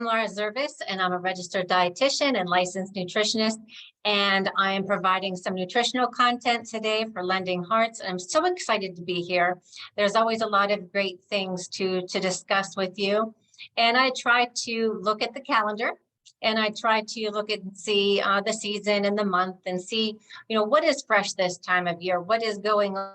Laura Zervos, and I'm a registered dietitian and licensed nutritionist. And I am providing some nutritional content today for Lending Hearts. I'm so excited to be here. There's always a lot of great things to discuss with you. And I try to look at the calendar, and I try to look at and see the season and the month and see, what is fresh this time of year? What is going on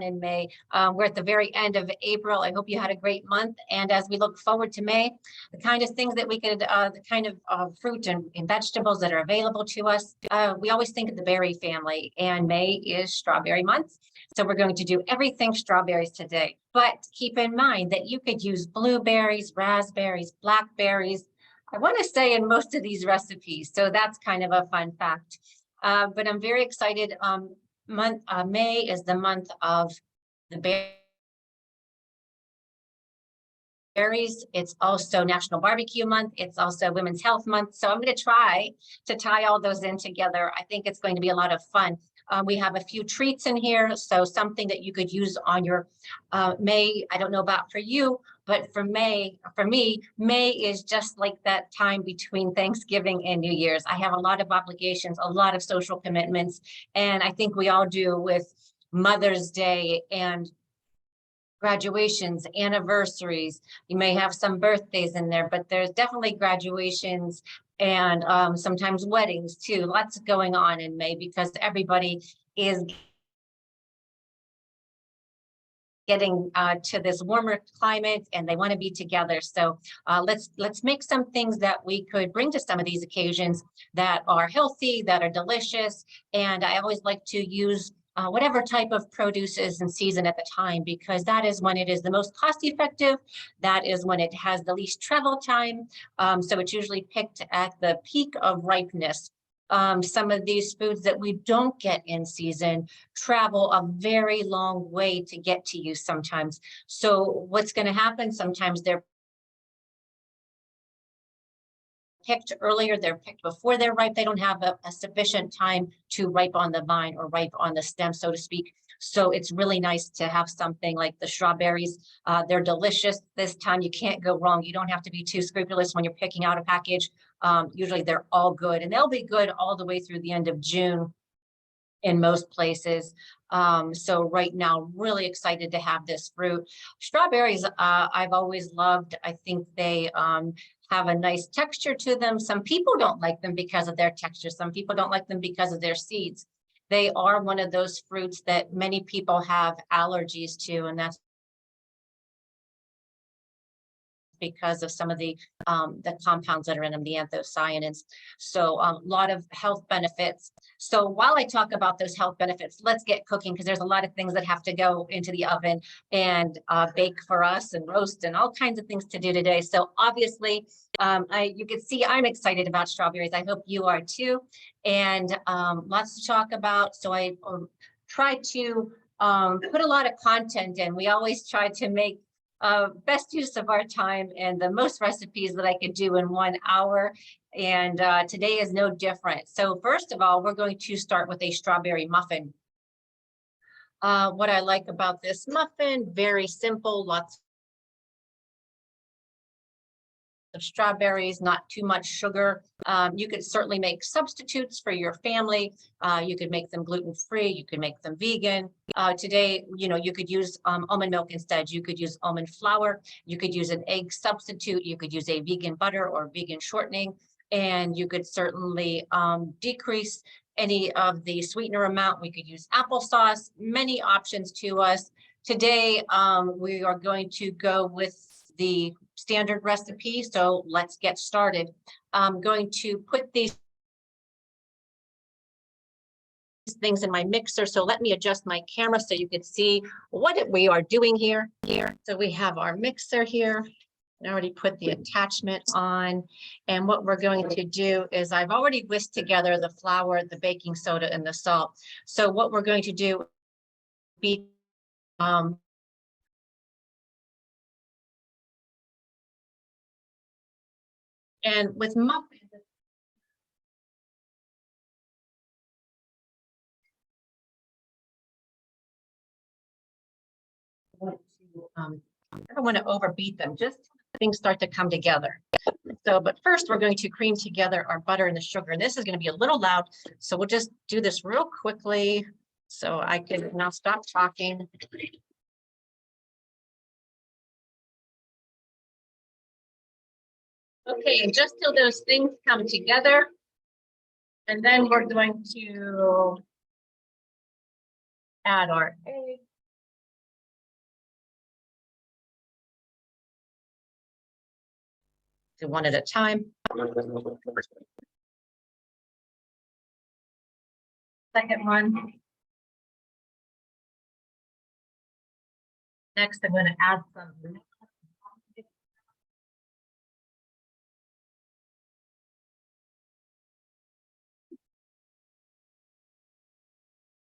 in May. We're at the very end of April. I hope you had a great month. And as we look forward to May, the kind of things that we could, the kind of fruit and vegetables that are available to us, we always think of the berry family, and May is strawberry month. So we're going to do everything strawberries today. But keep in mind that you could use blueberries, raspberries, blackberries, I want to say in most of these recipes. So that's kind of a fun fact. But I'm very excited. May is the month of the berries. It's also National Barbecue Month. It's also Women's Health Month. So I'm going to try to tie all those in together. I think it's going to be a lot of fun. We have a few treats in here, so something that you could use on your May. I don't know about for you, but for me, May is just like that time between Thanksgiving and New Year's. I have a lot of obligations, a lot of social commitments, and I think we all do with Mother's Day and graduations, anniversaries. You may have some birthdays in there, but there's definitely graduations and sometimes weddings too. Lots going on in May because everybody is getting to this warmer climate and they want to be together. So let's make some things that we could bring to some of these occasions that are healthy, that are delicious. And I always like to use whatever type of produce is in season at the time, because that is when it is the most cost effective. That is when it has the least travel time. So it's usually picked at the peak of ripeness. Some of these foods that we don't get in season travel a very long way to get to you sometimes. So what's going to happen? Sometimes they're picked earlier, they're picked before they're ripe. They don't have a sufficient time to ripe on the vine or ripe on the stem, so to speak. So it's really nice to have something like the strawberries. They're delicious this time. You can't go wrong. You don't have to be too scrupulous when you're picking out a package. Usually they're all good, and they'll be good all the way through the end of June in most places. So right now, really excited to have this fruit. Strawberries, I've always loved. I think they have a nice texture to them. Some people don't like them because of their texture. Some people don't like them because of their seeds. They are one of those fruits that many people have allergies to, and that's because of some of the compounds that are in them, the anthocyanins. So a lot of health benefits. So while I talk about those health benefits, let's get cooking, because there's a lot of things that have to go into the oven and bake for us and roast and all kinds of things to do today. So obviously, you can see I'm excited about strawberries. I hope you are too. And lots to talk about. So I try to put a lot of content in. We always try to make best use of our time and the most recipes that I could do in 1 hour. And today is no different. So first of all, we're going to start with a strawberry muffin. What I like about this muffin, very simple, lots of strawberries, not too much sugar. You could certainly make substitutes for your family. You could make them gluten-free. You could make them vegan. Today, you could use almond milk instead. You could use almond flour. You could use an egg substitute. You could use a vegan butter or vegan shortening. And you could certainly decrease any of the sweetener amount. We could use applesauce, many options to us. Today, we are going to go with the standard recipe. So let's get started. I'm going to put these things in my mixer. So let me adjust my camera so you can see what we are doing here. So we have our mixer here. I already put the attachment on. And what we're going to do is I've already whisked together the flour, the baking soda, and the salt. So what we're going to do is and with muffins, I don't want to overbeat them, just things start to come together. So, but first we're going to cream together our butter and the sugar. And this is going to be a little loud. So we'll just do this real quickly. So I can now stop talking. Okay, and just till those things come together. And then we're going to add our egg. Do one at a time. Second one. Next, I'm going to add some milk.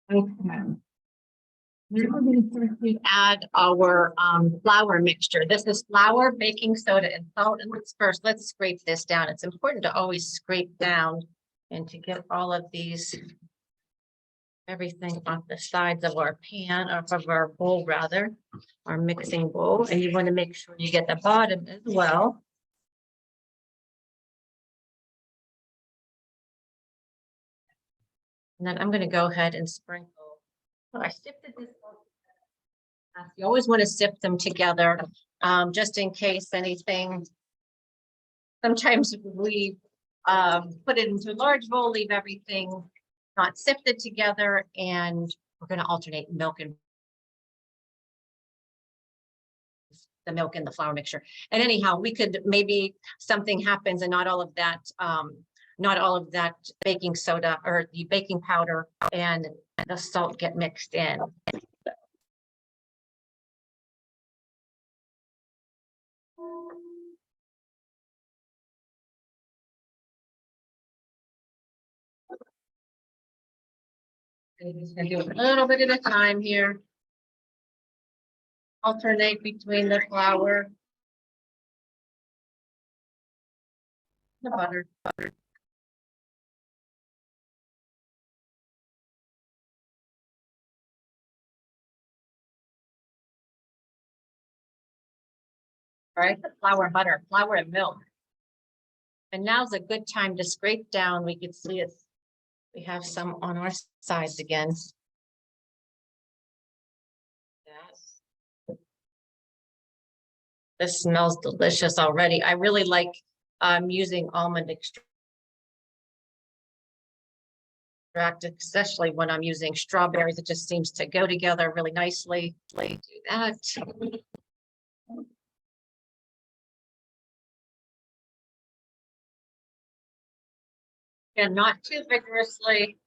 Okay. We're going to add our flour mixture. This is flour, baking soda, and salt. And let's scrape this down. It's important to always scrape down and to get all of these, everything off the sides of our pan, or of our bowl rather, our mixing bowl. And you want to make sure you get the bottom as well. And then I'm going to go ahead and sprinkle. Oh, I sifted this. You always want to sift them together, just in case anything. Sometimes we put it into a large bowl, leave everything not sifted together, and we're going to alternate milk and the milk and the flour mixture. And anyhow, we could, maybe something happens and not all of that baking soda or the baking powder and the salt get mixed in. Just gonna do a little bit at a time here. Alternate between the flour, the butter. All right, the flour, butter, flour and milk. And now's a good time to scrape down. We can see it. We have some on our sides again. This smells delicious already. I really like using almond extract, especially when I'm using strawberries. It just seems to go together really nicely. Do that. And not too vigorously.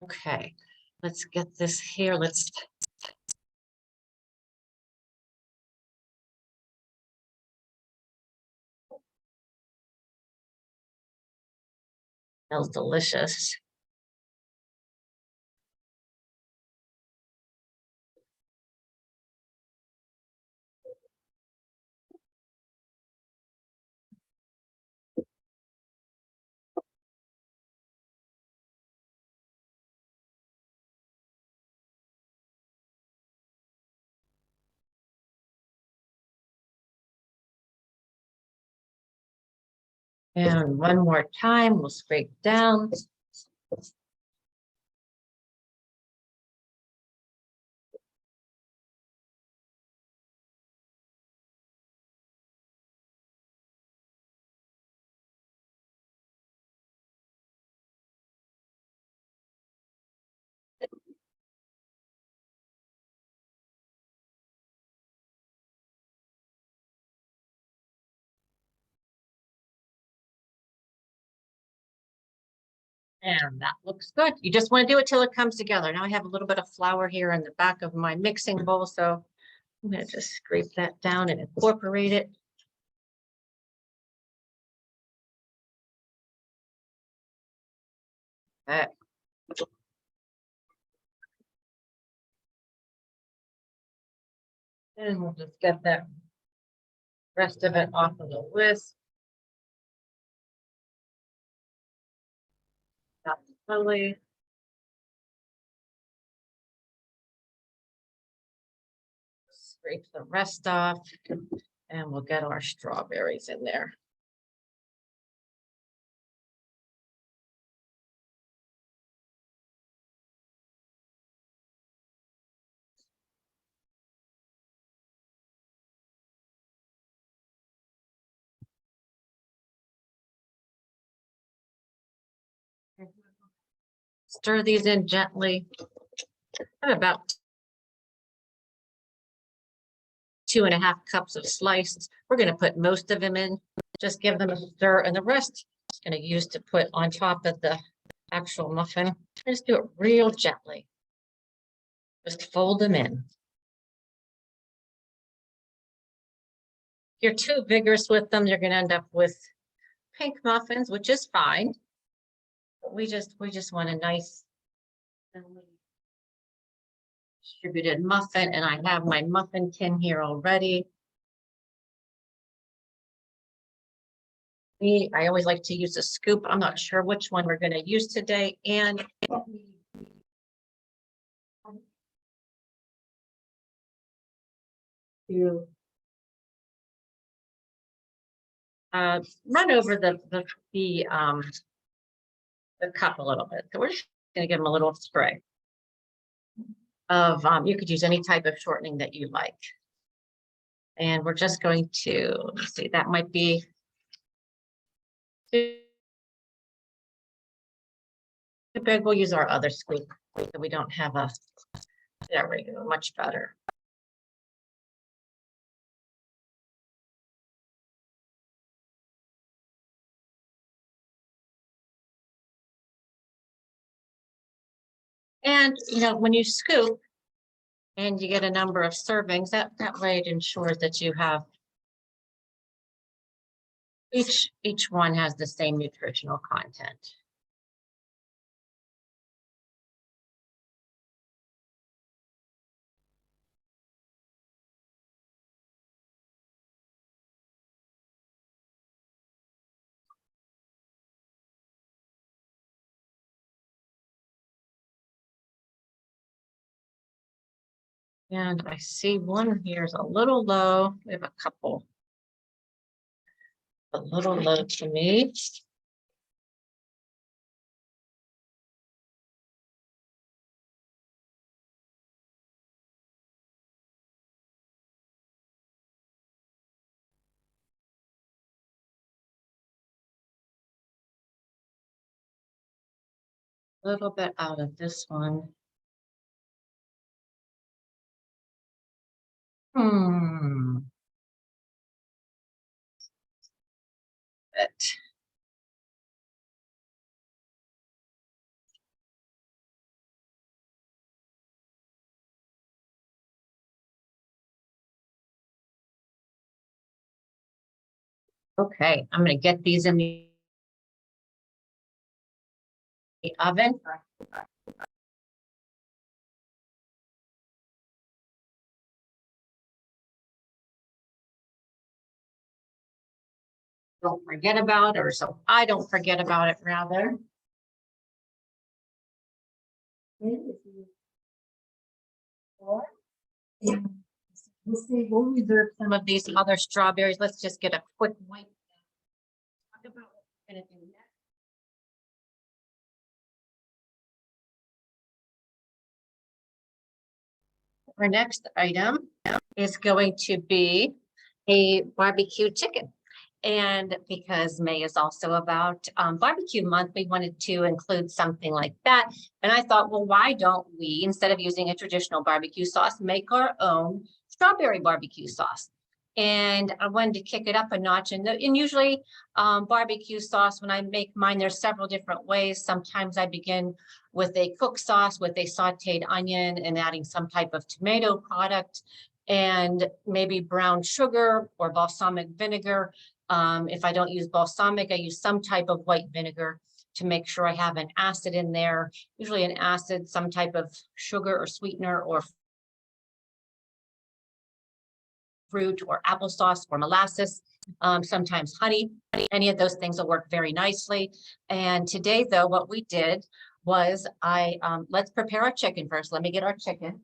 Okay, let's get this here. Smells delicious. And one more time, we'll scrape down. And that looks good. You just want to do it till it comes together. Now I have a little bit of flour here in the back of my mixing bowl, so I'm going to just scrape that down and incorporate it. And we'll just get that rest of it off of the whisk. Not slowly. Scrape the rest off, and we'll get our strawberries in there. Stir these in gently. About 2.5 cups of sliced. We're going to put most of them in. Just give them a stir, and the rest I'm going to use to put on top of the actual muffin. Just do it real gently. Just fold them in. If you're too vigorous with them, you're going to end up with pink muffins, which is fine. But we just want a nice distributed muffin, and I have my muffin tin here already. I always like to use a scoop. I'm not sure which one we're going to use today. And to run over the cup a little bit. So we're just going to give them a little spray of, you could use any type of shortening that you like. And we're just going to, let's see, that might be too big. We'll use our other scoop so we don't have a, there we go, much better. And, you know, when you scoop and you get a number of servings, that way it ensures that you have each one has the same nutritional content. And I see one here is a little low. We have a couple. A little low to me. A little bit out of this one. It. Okay, I'm going to get these in the oven. Don't forget about it, or so I don't forget about it, rather. We'll reserve some of these other strawberries. Let's just get a quick wipe. Talk about what we're going to do next. Our next item is going to be a barbecue chicken. And because May is also about barbecue month, we wanted to include something like that. And I thought, well, why don't we, instead of using a traditional barbecue sauce, make our own strawberry barbecue sauce? And I wanted to kick it up a notch. And usually barbecue sauce, when I make mine, there's several different ways. Sometimes I begin with a cooked sauce with a sauteed onion and adding some type of tomato product and maybe brown sugar or balsamic vinegar. If I don't use balsamic, I use some type of white vinegar to make sure I have an acid in there, usually an acid, some type of sugar or sweetener or fruit or applesauce or molasses, sometimes honey. Any of those things will work very nicely. And today, though, what we did was let's prepare our chicken first. Let me get our chicken.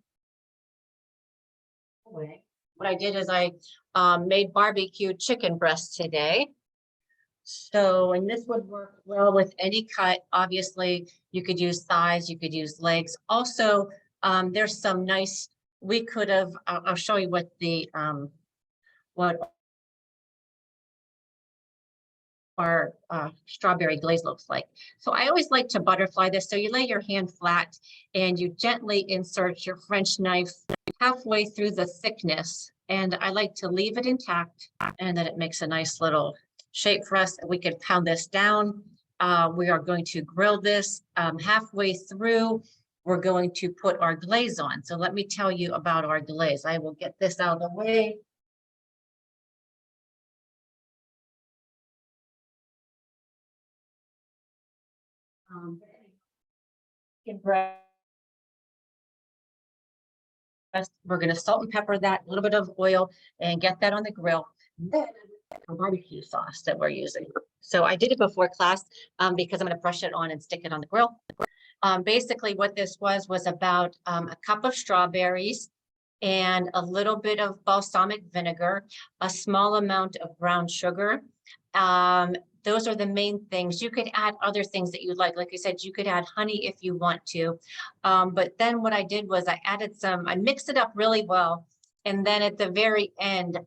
What I did is I made barbecue chicken breast today. So, and this would work well with any cut. Obviously, you could use thighs, you could use legs. Also, there's some nice, we could have, I'll show you what what our strawberry glaze looks like. So I always like to butterfly this. So you lay your hand flat and you gently insert your French knife halfway through the thickness. And I like to leave it intact, and then it makes a nice little shape for us. We can pound this down. We are going to grill this halfway through. We're going to put our glaze on. So let me tell you about our glaze. I will get this out of the way. We're going to salt and pepper that, a little bit of oil, and get that on the grill. Then a barbecue sauce that we're using. So I did it before class because I'm going to brush it on and stick it on the grill. Basically what this was about a cup of strawberries and a little bit of balsamic vinegar, a small amount of brown sugar. Those are the main things. You could add other things that you like. Like I said, you could add honey if you want to. But then what I did was I mixed it up really well. And then at the very end,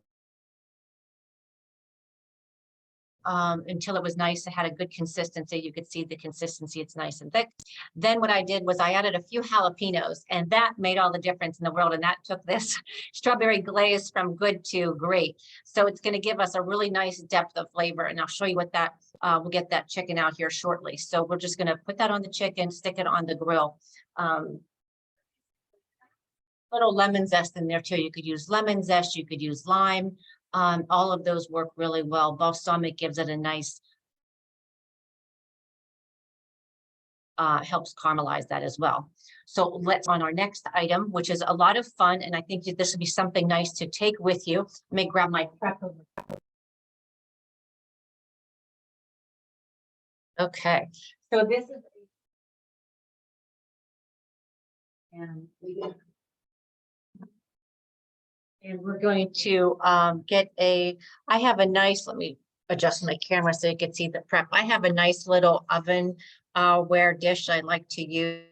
until it was nice, it had a good consistency. You could see the consistency, it's nice and thick. Then what I did was I added a few jalapenos, and that made all the difference in the world. And that took this strawberry glaze from good to great. So it's going to give us a really nice depth of flavor. And I'll show you what that, we'll get that chicken out here shortly. So we're just going to put that on the chicken, stick it on the grill. Little lemon zest in there too. You could use lemon zest, you could use lime. All of those work really well. Balsamic gives it a nice, helps caramelize that as well. So let's on our next item, which is a lot of fun. And I think this would be something nice to take with you. Let me grab my prep. Okay, so this is, and we're going to I have a nice, let me adjust my camera so you can see the prep. I have a nice little oven ware dish I like to use.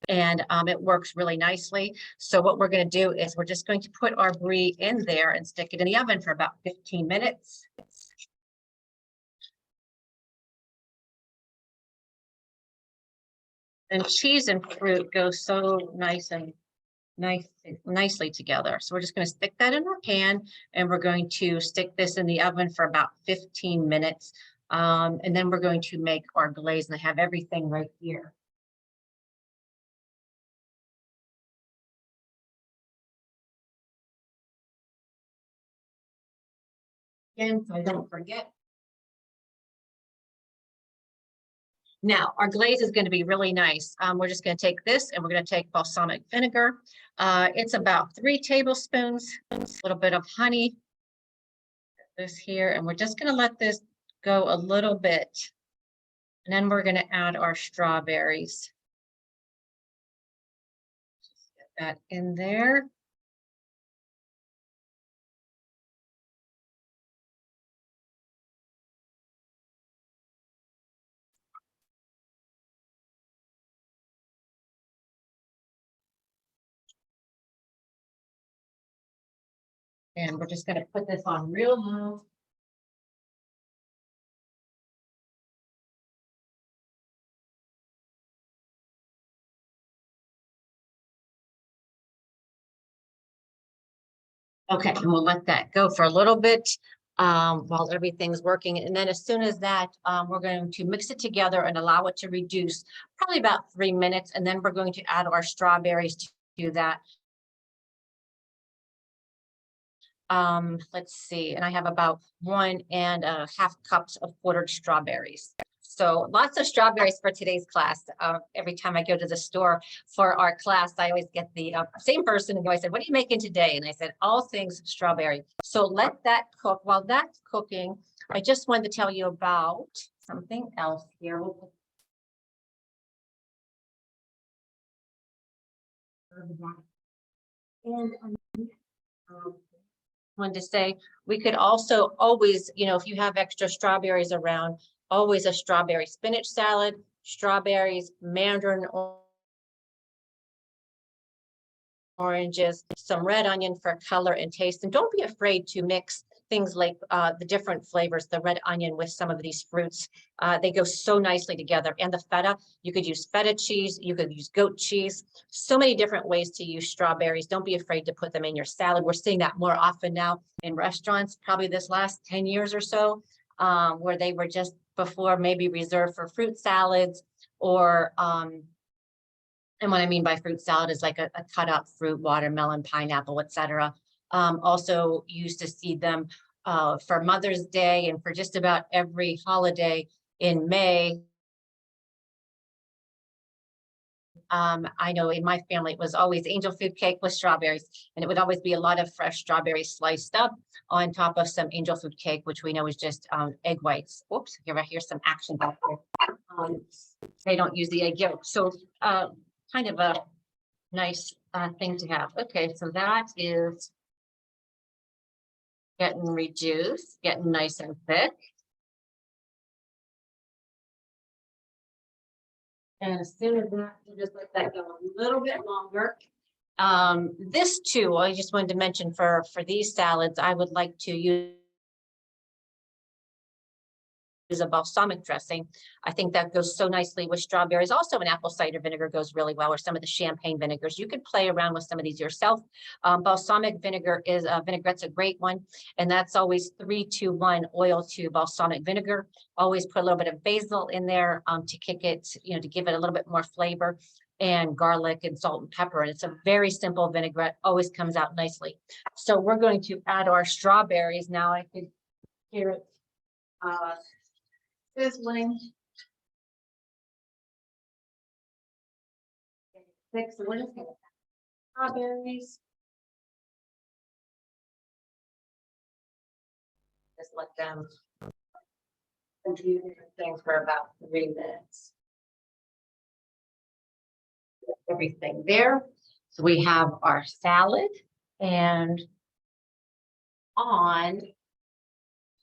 And it works really nicely. So what we're going to do is we're just going to put our brie in there and stick it in the oven for about 15 minutes. And cheese and fruit go so nicely together. So we're just going to stick that in our pan, and we're going to stick this in the oven for about 15 minutes. And then we're going to make our glaze, and I have everything right here. Again, so I don't forget. Now, our glaze is going to be really nice. We're just going to take this, and we're going to take balsamic vinegar. It's about 3 tablespoons, a little bit of honey. This here, and we're just going to let this go a little bit. And then we're going to add our strawberries. Just get that in there. And we're just going to put this on real low. Okay, and we'll let that go for a little bit while everything's working. And then as soon as that, we're going to mix it together and allow it to reduce probably about 3 minutes. And then we're going to add our strawberries to that. Let's see, and I have about 1.5 cups of quartered strawberries. So lots of strawberries for today's class. Every time I go to the store for our class, I always get the same person and I said, what are you making today? And I said, all things strawberry. So let that cook. While that's cooking, I just wanted to tell you about something else here. And wanted to say, we could also always, if you have extra strawberries around, always a strawberry spinach salad, strawberries, mandarin oranges, some red onion for color and taste. And don't be afraid to mix things like the different flavors, the red onion with some of these fruits. They go so nicely together. And the feta, you could use feta cheese, you could use goat cheese, so many different ways to use strawberries. Don't be afraid to put them in your salad. We're seeing that more often now in restaurants, probably this last 10 years or so, where they were just before maybe reserved for fruit salads or and what I mean by fruit salad is like a cut up fruit, watermelon, pineapple, etc. Also used to see them for Mother's Day and for just about every holiday in May. I know in my family, it was always angel food cake with strawberries, and it would always be a lot of fresh strawberries sliced up on top of some angel food cake, which we know is just egg whites. Oops, here's some action back there. They don't use the egg yolk. So kind of a nice thing to have. Okay, so that is getting reduced, getting nice and thick. And as soon as that, you just let that go a little bit longer. This too, I just wanted to mention for these salads, I would like to use a balsamic dressing. I think that goes so nicely with strawberries. Also, an apple cider vinegar goes really well, or some of the champagne vinegars. You could play around with some of these yourself. Balsamic vinegar is vinaigrette's a great one, and that's always 3-to-1 oil to balsamic vinegar. Always put a little bit of basil in there to kick it, to give it a little bit more flavor, and garlic and salt and pepper. And it's a very simple vinaigrette, always comes out nicely. So we're going to add our strawberries now. I could hear it sizzling. 6 strawberries. Just let them do different things for about 3 minutes. Everything there. So we have our salad, and on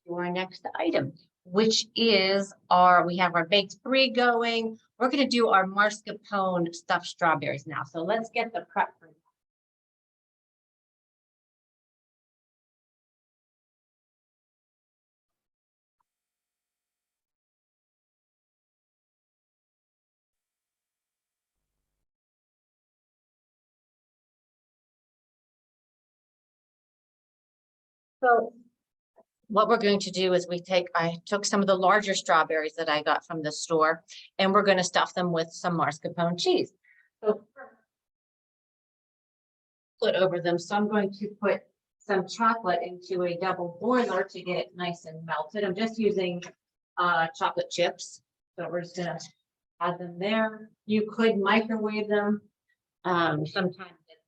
to our next item, which is we have our baked brie going. We're going to do our mascarpone stuffed strawberries now. So let's get the prep for that. So what we're going to do is I took some of the larger strawberries that I got from the store, and we're going to stuff them with some mascarpone cheese. So put over them. So I'm going to put some chocolate into a double boiler to get it nice and melted. I'm just using chocolate chips. So we're just gonna add them there. You could microwave them. Sometimes it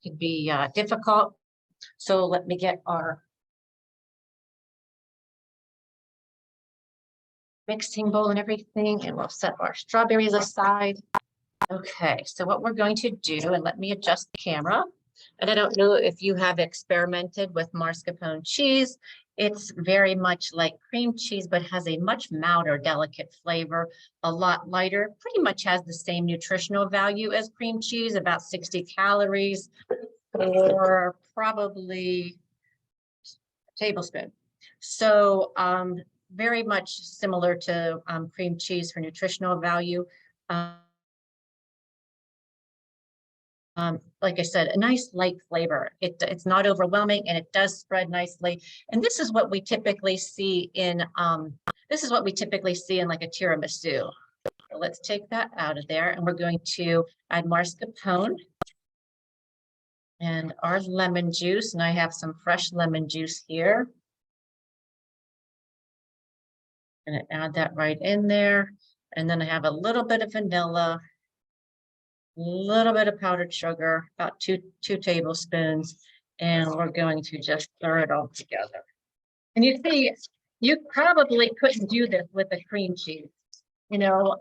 could be difficult. So let me get our mixing bowl and everything, and we'll set our strawberries aside. Okay, so what we're going to do, and let me adjust the camera. And I don't know if you have experimented with mascarpone cheese. It's very much like cream cheese, but has a much milder, delicate flavor, a lot lighter, pretty much has the same nutritional value as cream cheese, about 60 calories, or probably a tablespoon. So very much similar to cream cheese for nutritional value. Like I said, a nice light flavor. It's not overwhelming, and it does spread nicely. And this is what we typically see in like a tiramisu. So let's take that out of there, and we're going to add mascarpone and our lemon juice. And I have some fresh lemon juice here. Gonna add that right in there. And then I have a little bit of vanilla, a little bit of powdered sugar, about two tablespoons, and we're going to just stir it all together. And you see, you probably couldn't do this with a cream cheese, you know,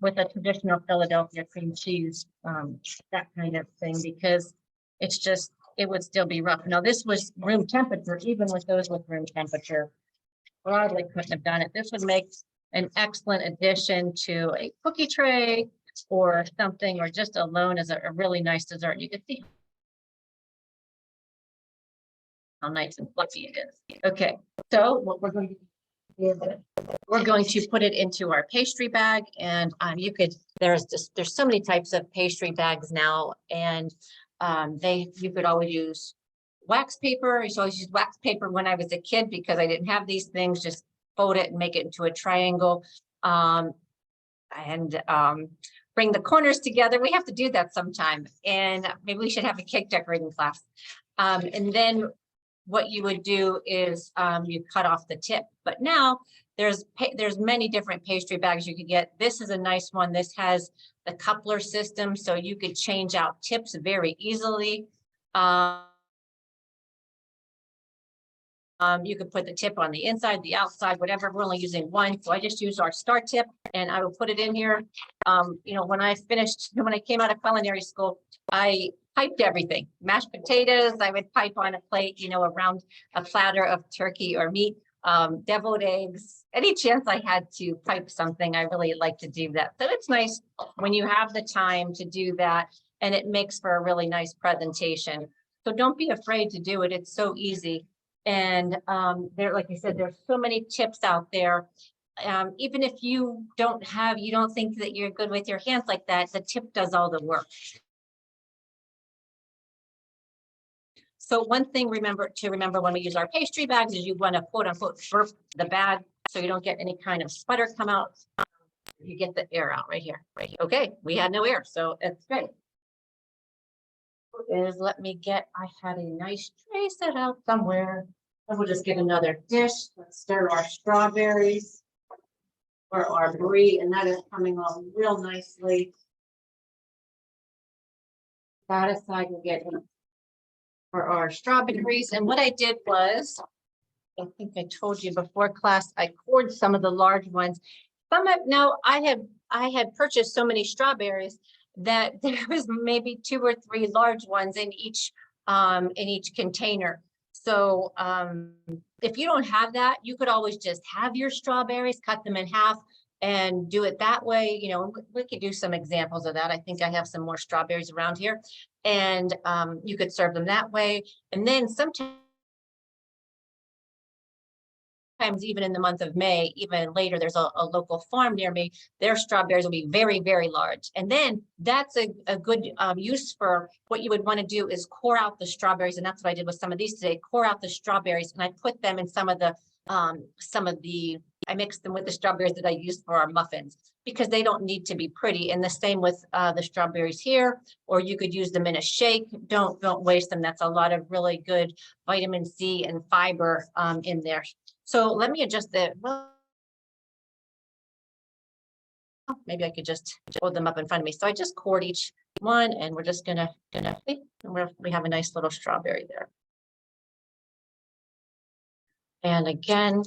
with a traditional Philadelphia cream cheese, that kind of thing, because it's just, it would still be rough. Now, this was room temperature, even with those with room temperature. Probably couldn't have done it. This would make an excellent addition to a cookie tray or something, or just alone as a really nice dessert. You can see how nice and fluffy it is. Okay, so what we're going to do is we're going to put it into our pastry bag, and you could, there's so many types of pastry bags now, and you could always use wax paper. I used to always use wax paper when I was a kid because I didn't have these things. Just fold it and make it into a triangle, and bring the corners together. We have to do that sometime, and maybe we should have a cake decorating class. And then what you would do is you cut off the tip. But now there's many different pastry bags you could get. This is a nice one. This has the coupler system, so you could change out tips very easily. You could put the tip on the inside, the outside, whatever. We're only using one, so I just use our star tip, and I will put it in here. You know, when I came out of culinary school, I piped everything. Mashed potatoes, I would pipe on a plate, you know, around a platter of turkey or meat, deviled eggs. Any chance I had to pipe something, I really like to do that. So it's nice when you have the time to do that, and it makes for a really nice presentation. So don't be afraid to do it. It's so easy. And like I said, there's so many tips out there. Even if you don't think that you're good with your hands like that, the tip does all the work. So one thing to remember when we use our pastry bags is you want to quote unquote burp the bag so you don't get any kind of sputter come out. You get the air out right here. Okay, we had no air, so it's great. I had a nice tray set out somewhere. And we'll just get another dish. Let's stir our strawberries or our brie, and that is coming on real nicely. That aside, we'll get for our strawberries. And what I did was, I think I told you before class, I cored some of the large ones. I had purchased so many strawberries that there was maybe 2 or 3 large ones in each container. So if you don't have that, you could always just have your strawberries, cut them in half, and do it that way. You know, we could do some examples of that. I think I have some more strawberries around here, and you could serve them that way. And then sometimes even in the month of May, even later, there's a local farm near me. Their strawberries will be very, very large. And then that's a good use for what you would want to do is core out the strawberries. And that's what I did with some of these today, core out the strawberries. And I put them in I mixed them with the strawberries that I used for our muffins because they don't need to be pretty. And the same with the strawberries here, or you could use them in a shake. Don't waste them. That's a lot of really good vitamin C and fiber in there. So let me adjust well, maybe I could just hold them up in front of me. So I just cored each one, and we're just gonna we have a nice little strawberry there. And again,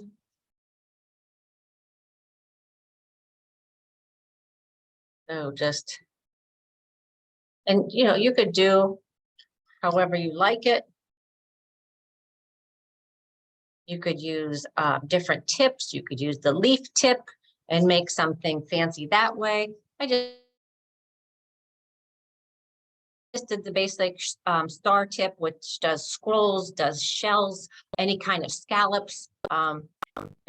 so and you know, you could do however you like it. You could use different tips. You could use the leaf tip and make something fancy that way. I just did the basic star tip, which does scrolls, does shells, any kind of scallops. And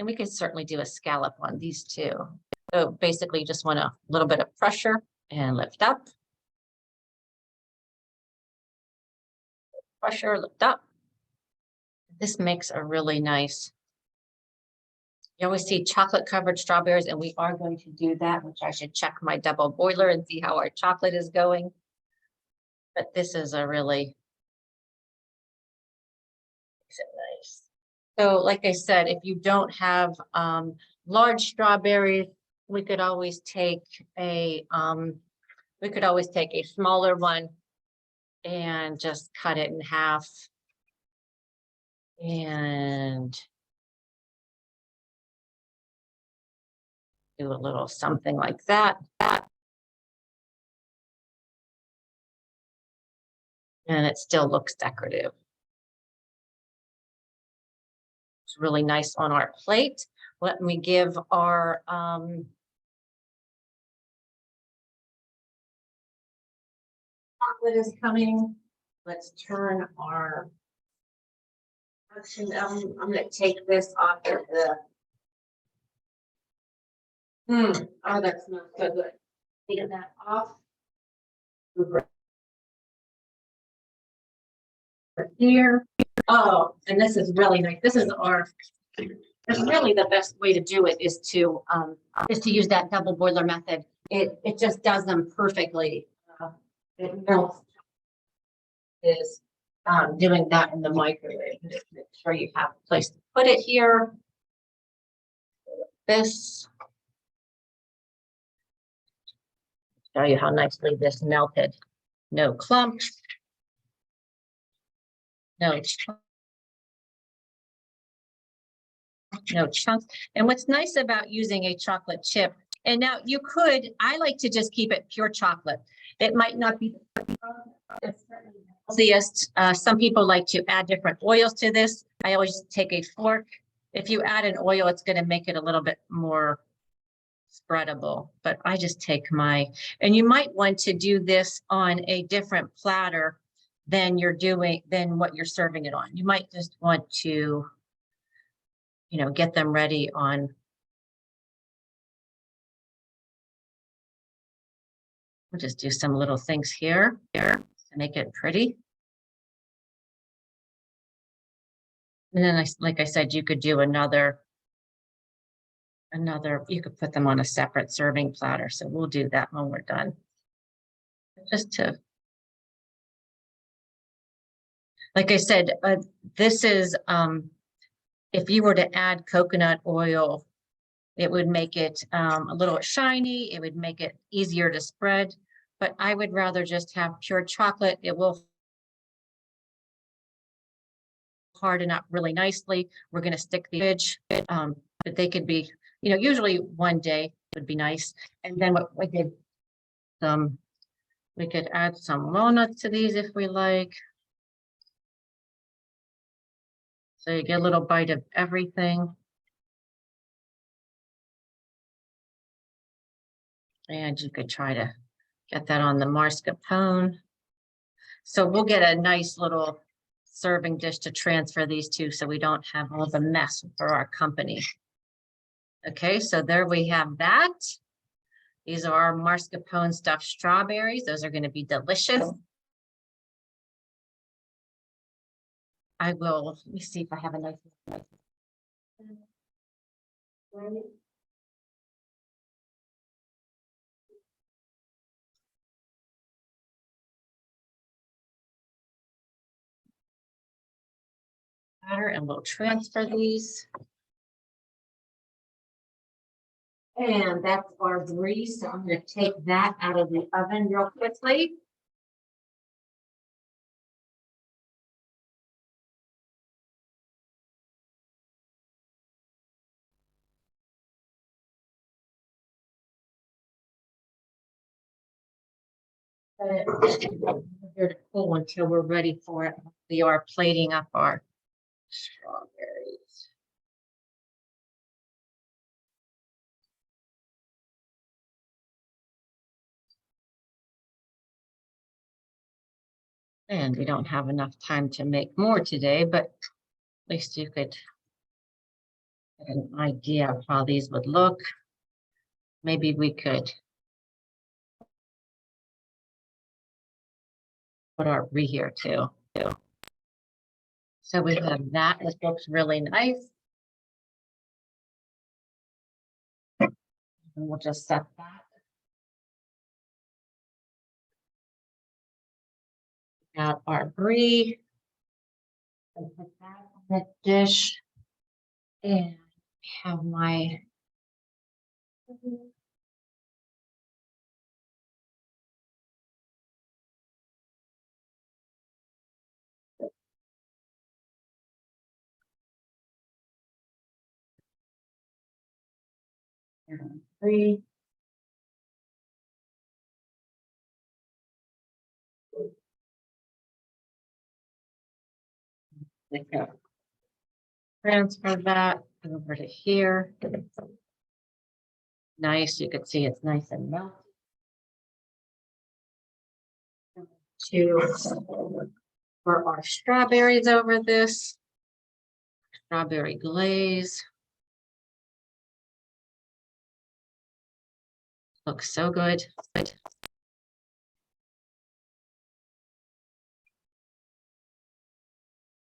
we could certainly do a scallop on these too. So basically you just want a little bit of pressure and lift up. Pressure, lift up. This makes a really nice, you always see chocolate covered strawberries, and we are going to do that, which I should check my double boiler and see how our chocolate is going. But this is a really nice. So like I said, if you don't have large strawberries, we could always take a smaller one and just cut it in half. And do a little something like that. And it still looks decorative. It's really nice on our plate. Let me give our chocolate is coming. Let's turn our I'm going to take this off of the oh, that's not so good. Get that off. Here. Oh, and this is really nice. This is really the best way to do it is to use that double boiler method. It just does them perfectly. It melts is doing that in the microwave. Just make sure you have a place to put it here. This. Show you how nicely this melted. No clumps. No chunks. And what's nice about using a chocolate chip, and now you could, I like to just keep it pure chocolate. It might not be the healthiest. Some people like to add different oils to this. I always take a fork. If you add an oil, it's going to make it a little bit more spreadable, but I just take and you might want to do this on a different platter than what you're serving it on. You might just want to, get them ready on. We'll just do some little things here to make it pretty. And then like I said, you could do another, you could put them on a separate serving platter. So we'll do that when we're done. Just to, like I said, this is, if you were to add coconut oil, it would make it a little shiny. It would make it easier to spread, but I would rather just have pure chocolate. It will harden up really nicely. We're going to stick the edge, but they could be, usually one day would be nice. And then what we did, we could add some walnuts to these if we like. So you get a little bite of everything. And you could try to get that on the mascarpone. So we'll get a nice little serving dish to transfer these to so we don't have all the mess for our company. Okay, so there we have that. These are our mascarpone stuffed strawberries. Those are going to be delicious. Let me see if I have a nice. And we'll transfer these. And that's our brie. So I'm going to take that out of the oven real quickly. Here to cool until we're ready for it. We are plating up our strawberries. And we don't have enough time to make more today, but at least you could get an idea of how these would look. Maybe we could put our brie here too. So we have that. This looks really nice. And we'll just set that. Got our brie. And put that on the dish. And have my Three. Transfer that over to here. Nice, you can see it's nice and melted. For our strawberries over this. Strawberry glaze. Looks so good.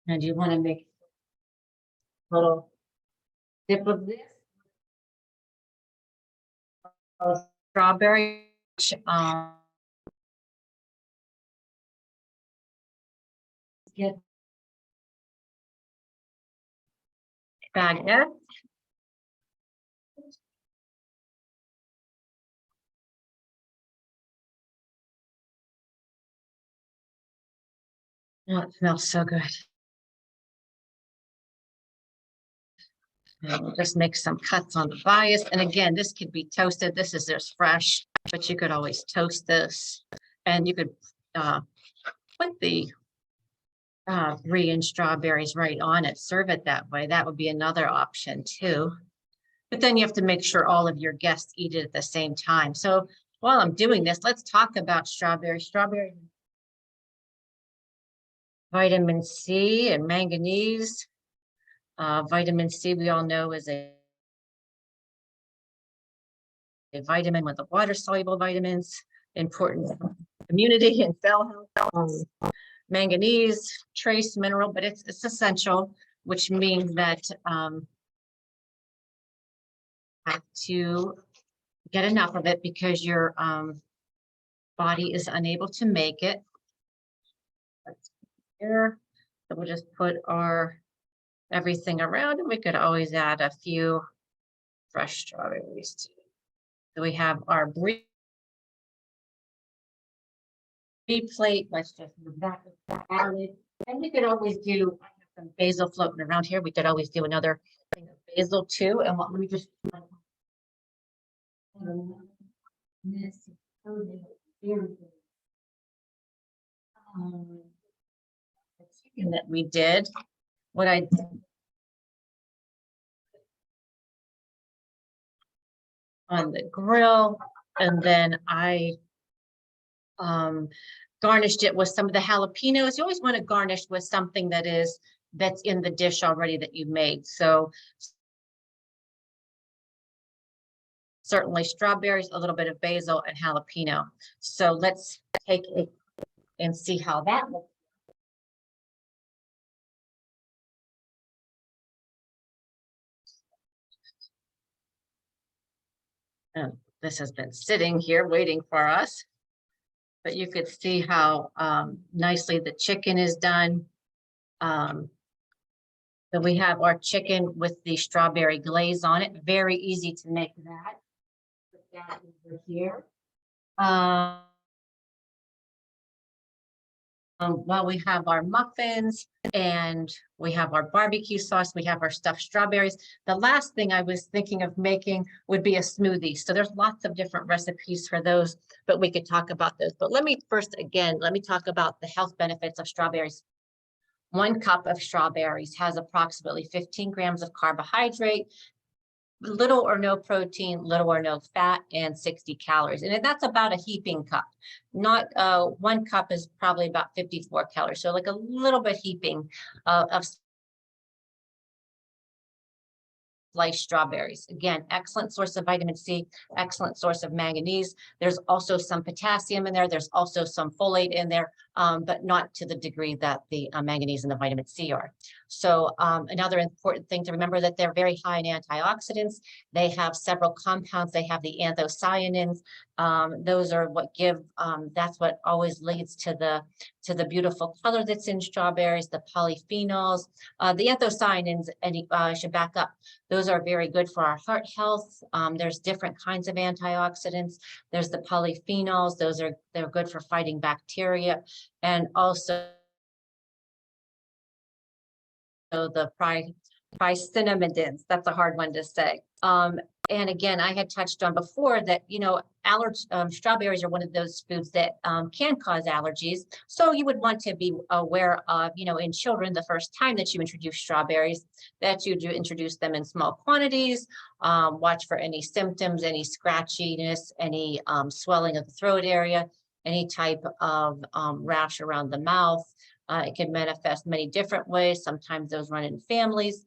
And you want to make a little dip of this. Strawberry. Get baguette. Oh, it smells so good. And we'll just make some cuts on the bias. And again, this could be toasted. This is just fresh, but you could always toast this. And you could put the brie and strawberries right on it. Serve it that way. That would be another option too. But then you have to make sure all of your guests eat it at the same time. So while I'm doing this, let's talk about strawberry. Strawberry, vitamin C and manganese. Vitamin C, we all know, is a vitamin with the water-soluble vitamins, important immunity and cell health. Manganese, trace mineral, but it's essential, which means that have to get enough of it because your body is unable to make it. Here, so we'll just put our everything around, and we could always add a few fresh strawberries too. So we have our brie plate. Let's just move that added. And we could always do, I have some basil floating around here. We could always do another thing of basil too. And let me just the chicken that we did, what I did on the grill, and then I garnished it with some of the jalapenos. You always want to garnish with something that's in the dish already that you made. So certainly strawberries, a little bit of basil, and jalapeno. So let's take it and see how that looks. And this has been sitting here waiting for us. But you could see how nicely the chicken is done. So we have our chicken with the strawberry glaze on it. Very easy to make that. Put that over here. Well, we have our muffins and we have our barbecue sauce. We have our stuffed strawberries. The last thing I was thinking of making would be a smoothie. So there's lots of different recipes for those, but we could talk about those. But let me talk about the health benefits of strawberries. 1 cup of strawberries has approximately 15 grams of carbohydrate, little or no protein, little or no fat, and 60 calories. And that's about a heaping cup. Not 1 cup is probably about 54 calories. So like a little bit heaping of sliced strawberries. Again, excellent source of vitamin C, excellent source of manganese. There's also some potassium in there. There's also some folate in there. but not to the degree that the manganese and the vitamin C are. So another important thing to remember that they're very high in antioxidants. They have several compounds. They have the anthocyanins. Those are what give, that's what always leads to the beautiful color that's in strawberries, the polyphenols. The anthocyanins, and I should back up, those are very good for our heart health. There's different kinds of antioxidants. There's the polyphenols, they're good for fighting bacteria, and also the phycinamidins. That's a hard one to say. And again, I had touched on before that, strawberries are one of those foods that can cause allergies. So you would want to be aware of, in children, the first time that you introduce strawberries, that you do introduce them in small quantities. Watch for any symptoms, any scratchiness, any swelling of the throat area, any type of rash around the mouth. It can manifest many different ways. Sometimes those run in families.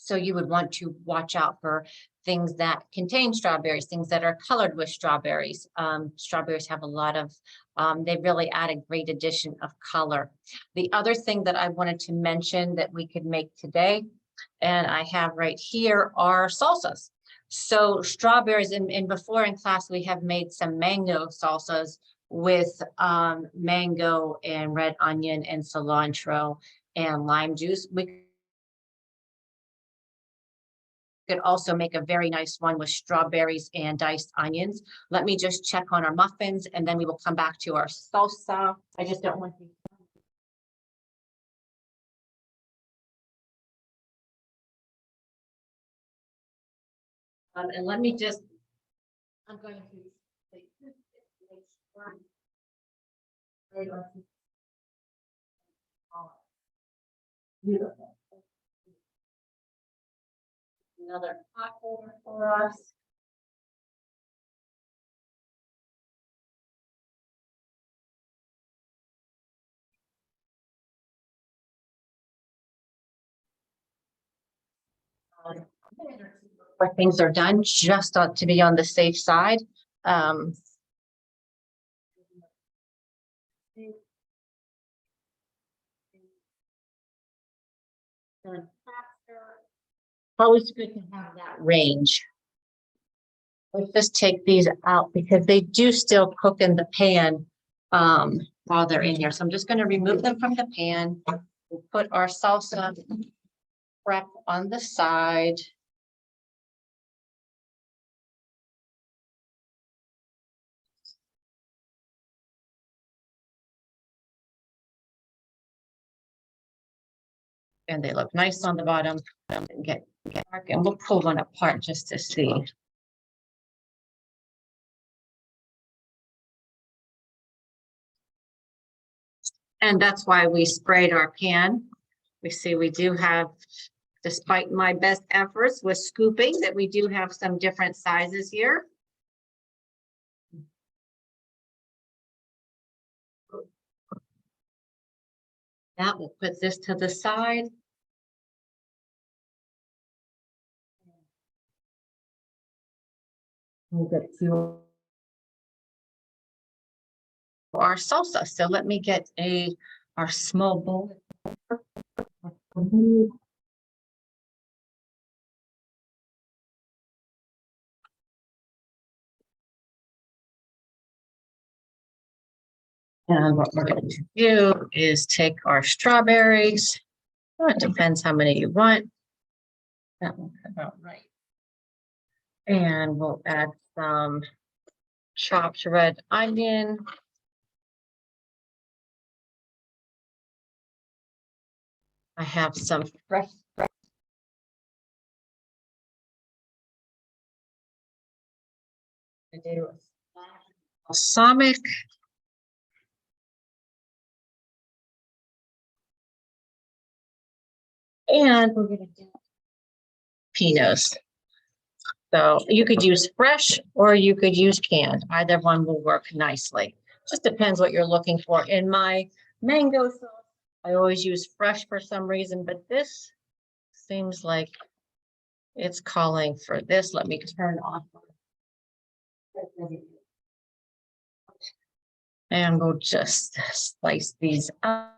So you would want to watch out for things that contain strawberries, things that are colored with strawberries. Strawberries have a lot of, they really add a great addition of color. The other thing that I wanted to mention that we could make today, and I have right here, are salsas. So strawberries, and before in class, we have made some mango salsas with mango and red onion and cilantro and lime juice. We could also make a very nice one with strawberries and diced onions. Let me just check on our muffins, and then we will come back to our salsa. I just don't want to. And let me just, I'm going to make sure. Beautiful. Another hot holder for us. Where things are done, just to be on the safe side. Always good to have that range. Let's just take these out because they do still cook in the pan while they're in here. So I'm just going to remove them from the pan. We'll put our salsa prep on the side. And they look nice on the bottom. Get dark, and we'll pull one apart just to see. And that's why we sprayed our pan. We see we do have, despite my best efforts with scooping, that we do have some different sizes here. That will put this to the side. We'll get to our salsa. So let me get our small bowl. And what we're going to do is take our strawberries. Well, it depends how many you want. That will come out right. And we'll add some chopped red onion. I have some fresh. Do balsamic. And we're going to do peanuts. So you could use fresh or you could use canned. Either one will work nicely. Just depends what you're looking for. In my mango sauce, I always use fresh for some reason, but this seems like it's calling for this. Let me turn off. And we'll just slice these up.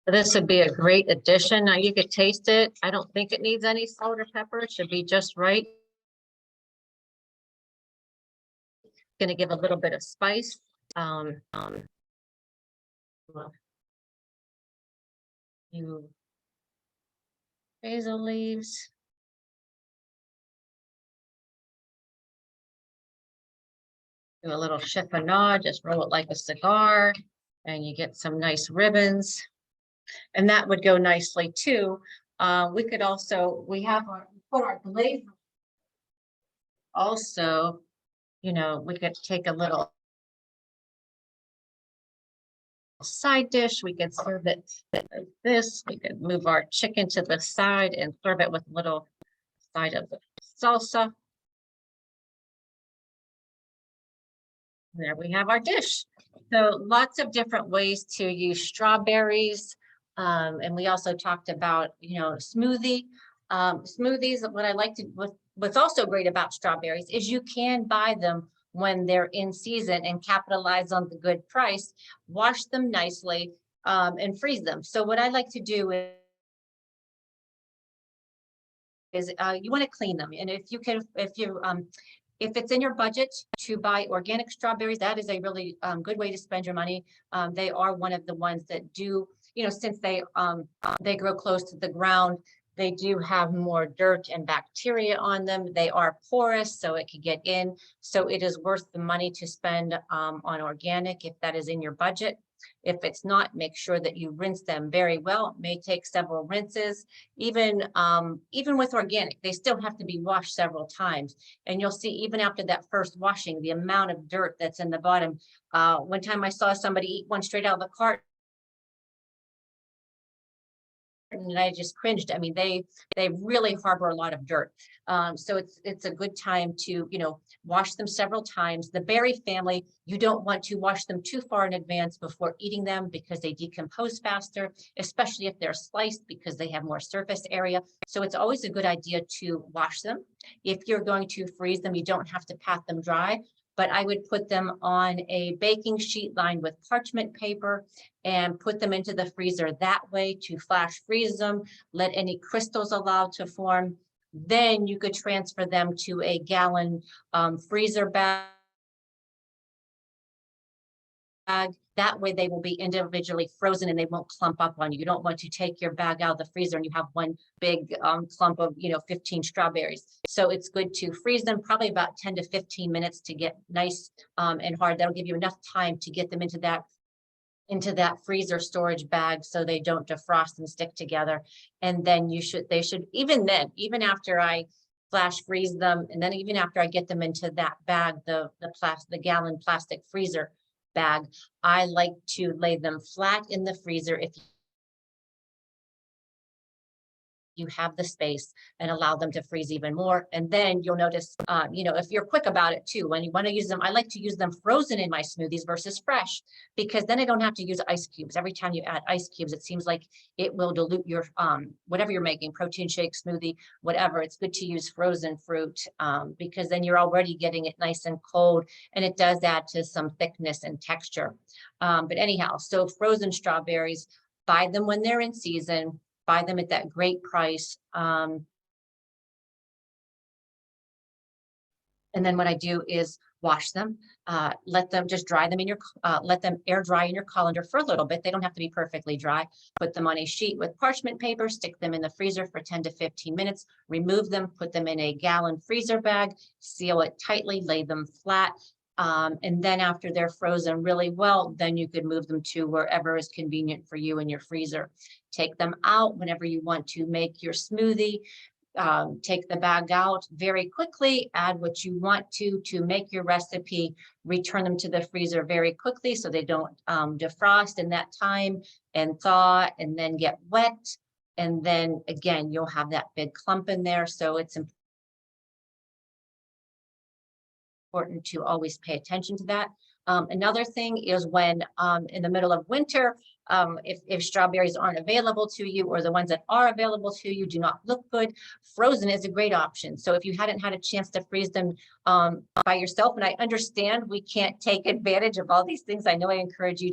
This would be a great addition. Now you could taste it. I don't think it needs any salt or pepper. It should be just right. Going to give a little bit of spice. You basil leaves. Do a little chiffonade, just roll it like a cigar, and you get some nice ribbons. And that would go nicely too. We could also, we have our, put our glaze. Also, you know, we could take a little side dish. We could serve it like this. We could move our chicken to the side and serve it with a little side of the salsa. There we have our dish. So lots of different ways to use strawberries. And we also talked about, you know, smoothie. Smoothies, what I like to, what's also great about strawberries is you can buy them when they're in season and capitalize on the good price, wash them nicely, and freeze them. So what I like to do is you want to clean them. And if you can, if it's in your budget to buy organic strawberries, that is a really good way to spend your money. They are one of the ones that do, you know, since they grow close to the ground, they do have more dirt and bacteria on them. They are porous, so it can get in. So it is worth the money to spend on organic if that is in your budget. If it's not, make sure that you rinse them very well. It may take several rinses. Even with organic, they still have to be washed several times. And you'll see even after that first washing, the amount of dirt that's in the bottom. One time I saw somebody eat one straight out of the cart, and I just cringed. I mean, they really harbor a lot of dirt. So it's a good time to, you know, wash them several times. The berry family, you don't want to wash them too far in advance before eating them because they decompose faster, especially if they're sliced because they have more surface area. So it's always a good idea to wash them. If you're going to freeze them, you don't have to pat them dry, but I would put them on a baking sheet lined with parchment paper and put them into the freezer that way to flash freeze them, let any crystals allowed to form. Then you could transfer them to a gallon freezer bag. That way they will be individually frozen and they won't clump up on you. You don't want to take your bag out of the freezer and you have one big clump of, you know, 15 strawberries. So it's good to freeze them probably about 10 to 15 minutes to get nice and hard. That'll give you enough time to get them into that freezer storage bag so they don't defrost and stick together. And then they should, even then, even after I flash freeze them, and then even after I get them into that bag, the gallon plastic freezer bag, I like to lay them flat in the freezer if you have the space, and allow them to freeze even more. And then you'll notice, you know, if you're quick about it too, when you want to use them, I like to use them frozen in my smoothies versus fresh, because then I don't have to use ice cubes. Every time you add ice cubes, it seems like it will dilute your, whatever you're making, protein shake, smoothie, whatever. It's good to use frozen fruit because then you're already getting it nice and cold, and it does add to some thickness and texture. But anyhow, so frozen strawberries, buy them when they're in season, buy them at that great price. And then what I do is wash them, let them just dry them in your, let them air dry in your colander for a little bit. They don't have to be perfectly dry. Put them on a sheet with parchment paper, stick them in the freezer for 10 to 15 minutes, remove them, put them in a gallon freezer bag, seal it tightly, lay them flat. And then after they're frozen really well, then you could move them to wherever is convenient for you in your freezer. Take them out whenever you want to make your smoothie. take the bag out very quickly, add what you want to make your recipe, return them to the freezer very quickly so they don't defrost in that time and thaw and then get wet. And then again, you'll have that big clump in there. So it's important to always pay attention to that. Another thing is when in the middle of winter, if strawberries aren't available to you, or the ones that are available to you do not look good, frozen is a great option. So if you hadn't had a chance to freeze them by yourself, and I understand we can't take advantage of all these things. I know I encourage you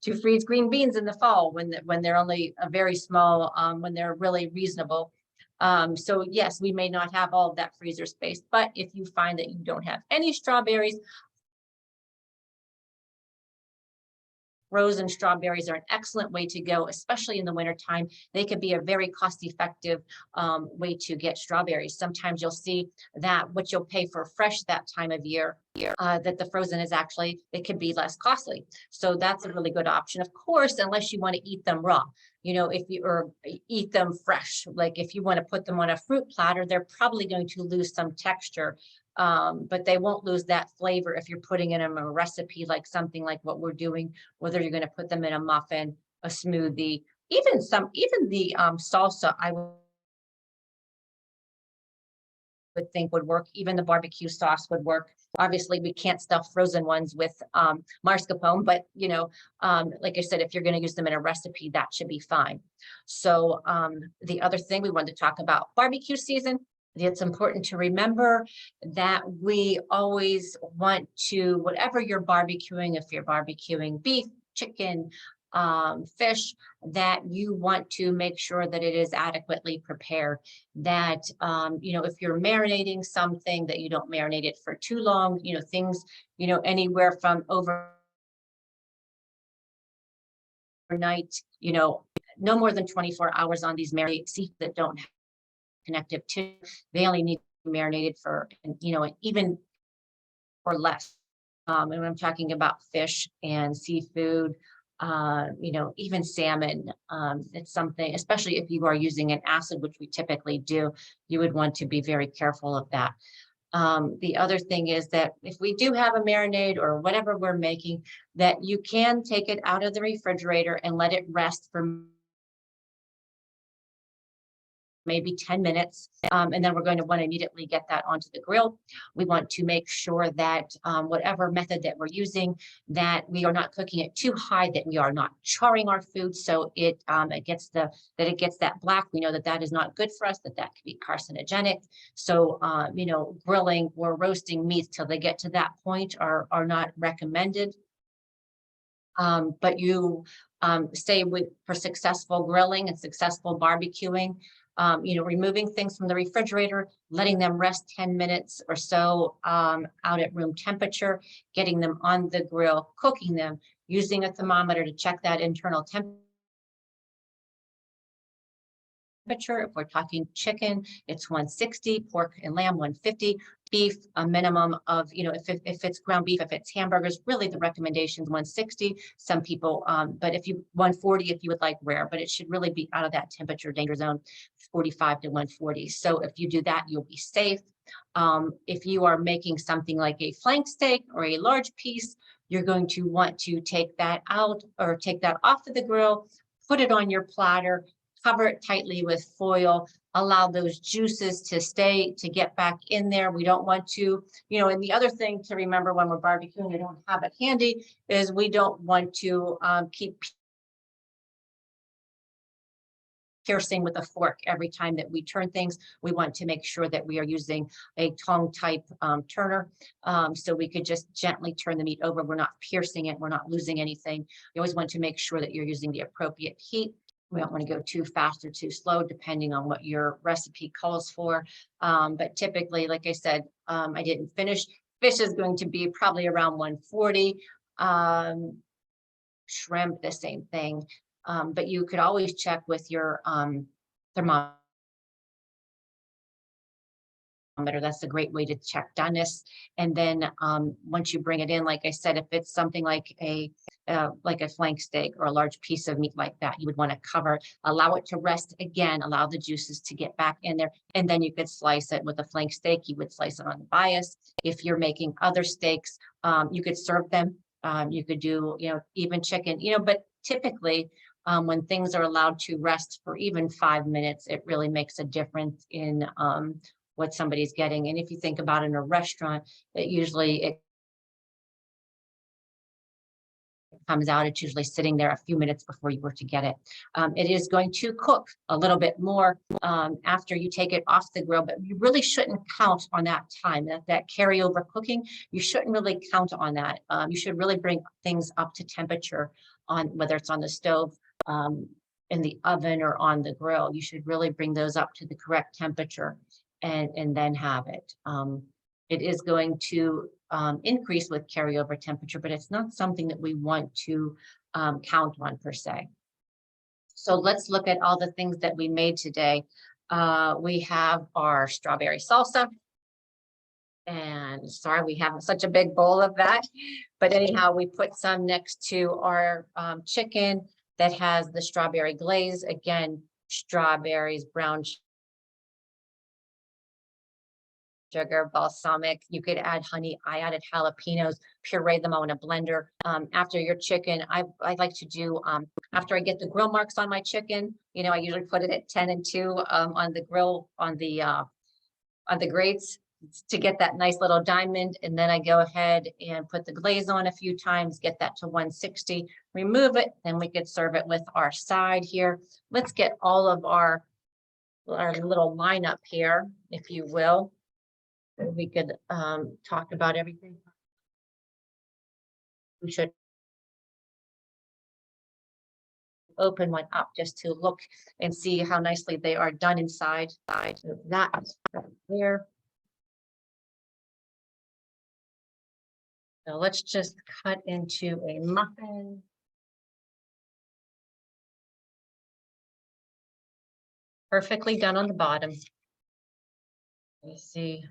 to freeze green beans in the fall when they're only a very small, when they're really reasonable. So yes, we may not have all of that freezer space, but if you find that you don't have any strawberries, frozen strawberries are an excellent way to go, especially in the wintertime. They could be a very cost-effective way to get strawberries. Sometimes you'll see that what you'll pay for fresh that time of year, that the frozen is actually, it could be less costly. So that's a really good option. Of course, unless you want to eat them raw. You know, if you or eat them fresh, like if you want to put them on a fruit platter, they're probably going to lose some texture, but they won't lose that flavor if you're putting in them a recipe like something like what we're doing, whether you're going to put them in a muffin, a smoothie, even the salsa, I would think would work. Even the barbecue sauce would work. Obviously, we can't stuff frozen ones with mascarpone, but you know, like I said, if you're going to use them in a recipe, that should be fine. So the other thing we wanted to talk about, barbecue season. It's important to remember that we always want to, whatever you're barbecuing, if you're barbecuing beef, chicken, fish, that you want to make sure that it is adequately prepared. That, you know, if you're marinating something, that you don't marinate it for too long, you know, things, you know, anywhere from overnight, you know, no more than 24 hours on these marinate seeds that don't have connective tissue. They only need to be marinated for, you know, even or less. And I'm talking about fish and seafood, you know, even salmon. It's something, especially if you are using an acid, which we typically do, you would want to be very careful of that. The other thing is that if we do have a marinade or whatever we're making, that you can take it out of the refrigerator and let it rest for maybe 10 minutes. And then we're going to want to immediately get that onto the grill. We want to make sure that whatever method that we're using, that we are not cooking it too high, that we are not charring our food. So it gets that black. We know that that is not good for us, that can be carcinogenic. So, you know, grilling or roasting meats till they get to that point are not recommended. But you say for successful grilling and successful barbecuing, you know, removing things from the refrigerator, letting them rest 10 minutes or so out at room temperature, getting them on the grill, cooking them, using a thermometer to check that internal temperature. If we're talking chicken, it's 160, pork and lamb 150, beef a minimum of, you know, if it's ground beef, if it's hamburgers, really the recommendation is 160. Some people, but if you 140 if you would like rare, but it should really be out of that temperature danger zone, 45 to 140. So if you do that, you'll be safe. If you are making something like a flank steak or a large piece, you're going to want to take that out or take that off of the grill, put it on your platter, cover it tightly with foil, allow those juices to get back in there. We don't want to, you know, and the other thing to remember when we're barbecuing, we don't have it handy, is we don't want to keep piercing with a fork every time that we turn things. We want to make sure that we are using a tong type turner, so we could just gently turn the meat over. We're not piercing it, we're not losing anything. You always want to make sure that you're using the appropriate heat. We don't want to go too fast or too slow, depending on what your recipe calls for. But typically, like I said, I didn't finish. Fish is going to be probably around 140. Shrimp, the same thing. But you could always check with your thermometer. That's a great way to check doneness. And then once you bring it in, like I said, if it's something like a like a flank steak or a large piece of meat like that. You would want to cover, allow it to rest again, allow the juices to get back in there, and then you could slice it with a flank steak. You would slice it on the bias. If you're making other steaks, you could serve them. You could do, even chicken, but typically when things are allowed to rest for even 5 minutes, it really makes a difference in what somebody's getting. And if you think about in a restaurant, it comes out, it's usually sitting there a few minutes before you were to get it. It is going to cook a little bit more after you take it off the grill, but you really shouldn't count on that time, that carryover cooking. You shouldn't really count on that. You should really bring things up to temperature on whether it's on the stove, in the oven, or on the grill. You should really bring those up to the correct temperature and then have it. It is going to increase with carryover temperature, but it's not something that we want to count on per se. So let's look at all the things that we made today. We have our strawberry salsa. And sorry, we have such a big bowl of that. But anyhow, we put some next to our chicken that has the strawberry glaze. Again, strawberries, brown sugar, balsamic. You could add honey. I added jalapenos, puree them all in a blender. After your chicken, I like to do, after I get the grill marks on my chicken, I usually put it at 10 and 2 on the grill, on the grates to get that nice little diamond. And then I go ahead and put the glaze on a few times, get that to 160, remove it, then we could serve it with our side here. Let's get all of our little lineup here, if you will. We could talk about everything. We should open one up just to look and see how nicely they are done inside. So that's right there. So let's just cut into a muffin. Perfectly done on the bottom. Let's see.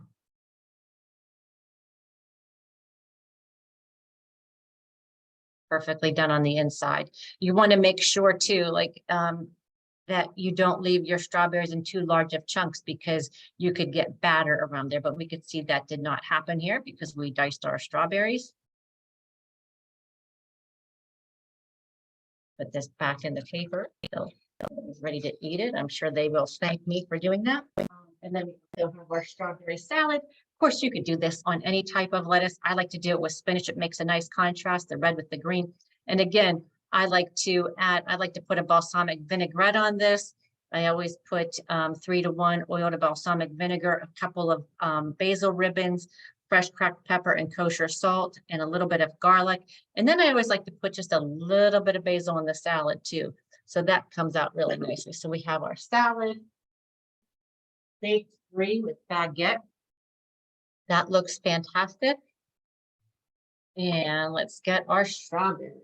Perfectly done on the inside. You want to make sure too, like that you don't leave your strawberries in too large of chunks, because you could get batter around there. But we could see that did not happen here because we diced our strawberries. Put this back in the paper. So ready to eat it. I'm sure they will thank me for doing that. And then we'll have our strawberry salad. Of course, you could do this on any type of lettuce. I like to do it with spinach. It makes a nice contrast, the red with the green. And again, I like to put a balsamic vinaigrette on this. I always put 3-to-1 oil to balsamic vinegar, a couple of basil ribbons, fresh cracked pepper and kosher salt, and a little bit of garlic. And then I always like to put just a little bit of basil in the salad too. So that comes out really nicely. So we have our salad. Stage 3 with baguette. That looks fantastic. And let's get our strawberry.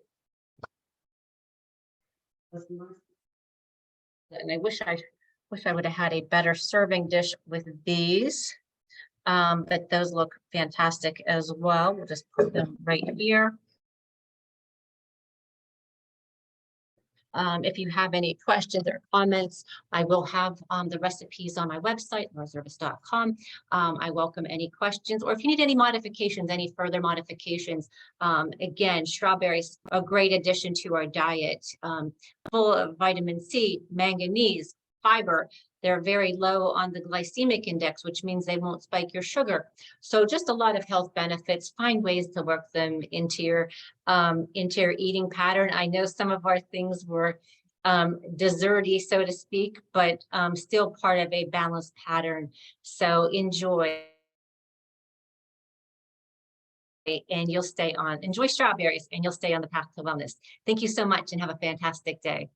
And I wish I would have had a better serving dish with these. But those look fantastic as well. We'll just put them right here. If you have any questions or comments, I will have the recipes on my website, zervos.com. I welcome any questions, or if you need any modifications, any further modifications. Again, strawberries, a great addition to our diet, full of vitamin C, manganese, fiber. They're very low on the glycemic index, which means they won't spike your sugar. So just a lot of health benefits. Find ways to work them into your eating pattern. I know some of our things were desserty, so to speak, but still part of a balanced pattern. So enjoy. And you'll enjoy strawberries, and you'll stay on the path to wellness. Thank you so much, and have a fantastic day.